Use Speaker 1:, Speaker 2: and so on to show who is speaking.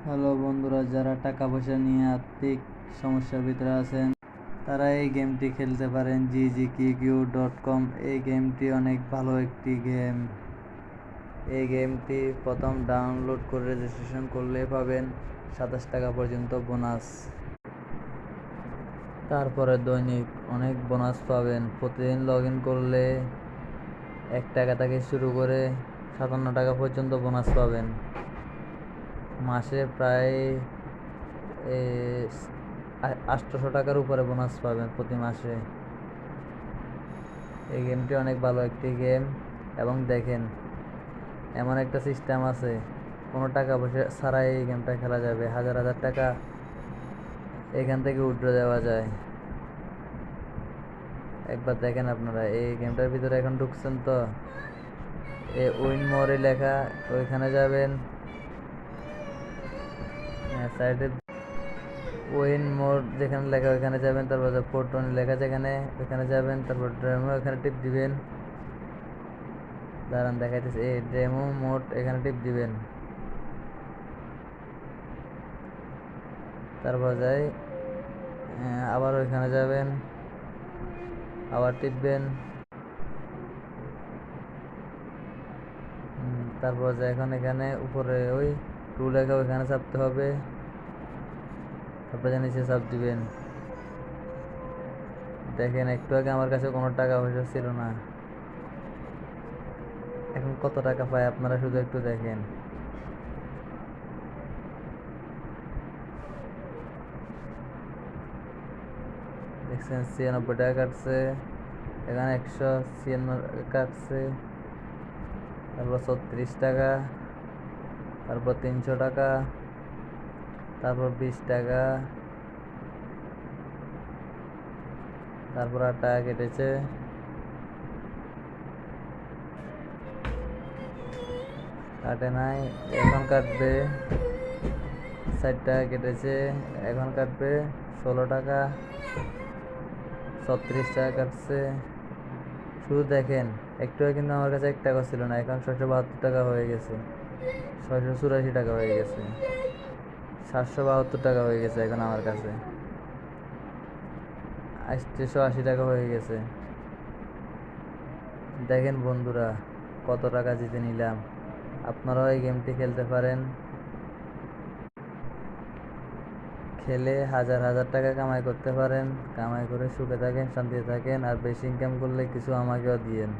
Speaker 1: Hello বন্ধুরা, যারা টাকা পয়সা নিয়ে আর্থিক সমস্যার ভিতরে আছেন তারা এই গেমটি খেলতে পারেন। GGQQ.com এই গেমটি অনেক ভালো একটি গেম। এই গেমটি প্রথম ডাউনলোড করে রেজিস্ট্রেশন করলে পাবেন 27 টাকা পর্যন্ত বোনাস। তারপরে দৈনিক অনেক বোনাস পাবেন। প্রতিদিন লগ ইন করলে 1 টাকা থেকে শুরু করে 57 টাকা পর্যন্ত বোনাস পাবেন। মাসে প্রায় 800 টাকার উপরে বোনাস পাবেন প্রতি মাসে। এই গেমটি অনেক ভালো একটি গেম। এবং দেখেন, এমন একটা সিস্টেম আছে, কোনো টাকা পয়সা ছাড়াই এই গেমটা খেলা যাবে। হাজার হাজার টাকা এখান থেকে উইথড্র দেওয়া যায়। একবার দেখেন আপনারা, এই গেমটার ভিতরে এখন ঢুকছেন তো, উইন মোরে লেখা, ওইখানে যাবেন। সাইডে উইন মোর যেখানে লেখা ওইখানে যাবেন, তারপর পোর্টন লেখা যেখানে ওইখানে যাবেন, তারপর ড্রেমো এখানে টিপ দিবেন। দাঁড়ান দেখাইতেছে, এই ডেমো মোড এখানে টিপ দিবেন। তারপর যাই আবার ওইখানে যাবেন, আবার টিপবেন। তারপর যাই এখন এখানে উপরে ওই টু লেখা ওইখানে চাপতে হবে। তারপর নিচে চাপ দিবেন। দেখেন, একটু আগে আমার কাছে কোনো টাকা পয়সা ছিল না, এখন কত টাকা পায় আপনারা শুধু একটু দেখেন। দেখছেন, 96 টাকা কাটছে, এখানে 196 কাটছে, তারপর 36 টাকা, তারপর 300 টাকা, তারপর 20 টাকা, তারপর 8 টাকা কেটেছে, কাটে নাই, এখন কাটবে। 60 টাকা কেটেছে, এখন কাটবে 16 টাকা, 36 টাকা কাটছে। শুধু দেখেন, একটু কিন্তু আমার কাছে 1 টাকা ছিল না, এখন 672 টাকা হয়ে গেছে, 684 টাকা হয়ে গেছে, 772 টাকা হয়ে গেছে এখন আমার কাছে, 880 টাকা হয়ে গেছে। দেখেন বন্ধুরা, কত টাকা জিতে নিলাম। আপনারাও এই গেমটি খেলতে পারেন। খেলে হাজার হাজার টাকা কামাই করতে পারেন। কামাই করে সুখে থাকেন, শান্তিতে থাকেন। আর বেশি ইনকাম করলে কিছু আমাকেও দিয়েন।